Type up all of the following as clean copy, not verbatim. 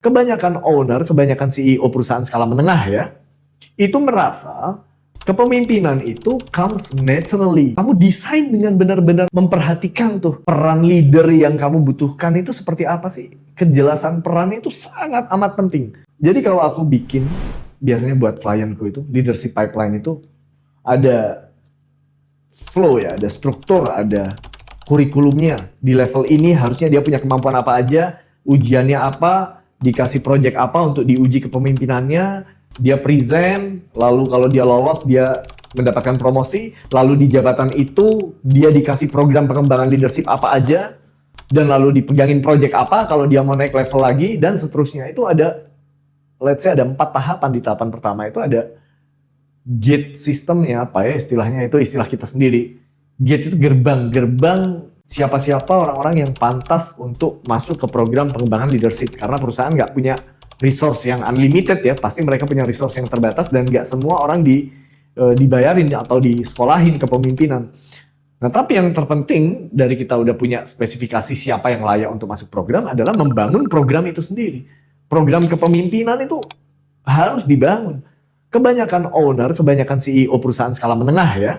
Kebanyakan owner, kebanyakan CEO perusahaan skala menengah ya, itu merasa kepemimpinan itu comes naturally. Kamu desain dengan benar-benar memperhatikan tuh peran leader yang kamu butuhkan itu seperti apa sih. Kejelasan peran itu sangat amat penting. Jadi kalau aku bikin, biasanya buat klienku itu, leadership pipeline itu ada flow ya, ada struktur, ada kurikulumnya. Di level ini harusnya dia punya kemampuan apa aja, ujiannya apa, dikasih project apa untuk diuji kepemimpinannya, dia present, lalu kalau dia lolos dia mendapatkan promosi, lalu di jabatan itu dia dikasih program pengembangan leadership apa aja, dan lalu dipegangin project apa kalau dia mau naik level lagi, dan seterusnya. Itu ada, let's say ada 4 tahapan. Di tahapan pertama itu ada gate sistemnya, apa ya istilahnya, itu istilah kita sendiri. Gate itu gerbang siapa-siapa orang-orang yang pantas untuk masuk ke program pengembangan leadership. Karena perusahaan nggak punya resource yang unlimited ya, pasti mereka punya resource yang terbatas dan nggak semua orang dibayarin atau disekolahin kepemimpinan. Nah, tapi yang terpenting dari kita udah punya spesifikasi siapa yang layak untuk masuk program adalah membangun program itu sendiri. Program kepemimpinan itu harus dibangun. Kebanyakan owner, kebanyakan CEO perusahaan skala menengah ya,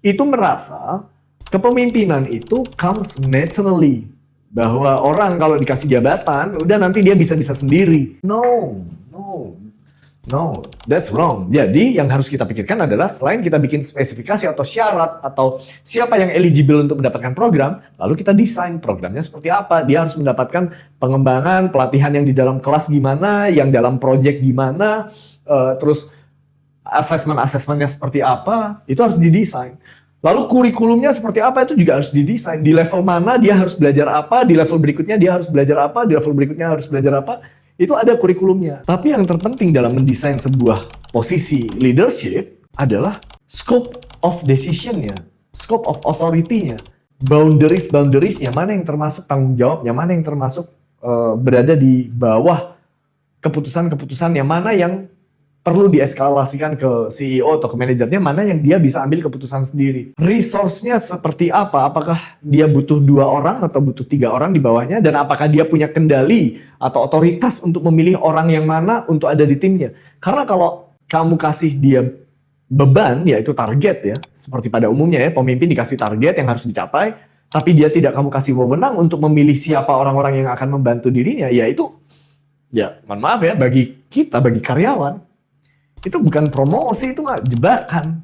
itu merasa kepemimpinan itu comes naturally. Bahwa orang kalau dikasih jabatan, udah nanti dia bisa-bisa sendiri. No, that's wrong. Jadi yang harus kita pikirkan adalah selain kita bikin spesifikasi atau syarat atau siapa yang eligible untuk mendapatkan program, lalu kita desain programnya seperti apa. Dia harus mendapatkan pengembangan, pelatihan yang di dalam kelas gimana, yang dalam project gimana, terus asesmen-asesmennya seperti apa, itu harus didesain. Lalu kurikulumnya seperti apa itu juga harus didesain. Di level mana dia harus belajar apa, di level berikutnya dia harus belajar apa, di level berikutnya harus belajar apa. Itu ada kurikulumnya. Tapi yang terpenting dalam mendesain sebuah posisi leadership adalah scope of decision-nya, scope of authority-nya, boundaries-nya, mana yang termasuk tanggung jawabnya, mana yang termasuk berada di bawah keputusan-keputusan, yang mana yang perlu dieskalasikan ke CEO atau ke manajernya, mana yang dia bisa ambil keputusan sendiri. Resource-nya seperti apa? Apakah dia butuh 2 orang atau butuh 3 orang di bawahnya? Dan apakah dia punya kendali atau otoritas untuk memilih orang yang mana untuk ada di timnya? Karena kalau kamu kasih dia beban, yaitu target ya, seperti pada umumnya ya, pemimpin dikasih target yang harus dicapai, tapi dia tidak kamu kasih wewenang untuk memilih siapa orang-orang yang akan membantu dirinya, ya itu, ya mohon maaf ya, bagi kita, bagi karyawan, itu bukan promosi, itu mah jebakan.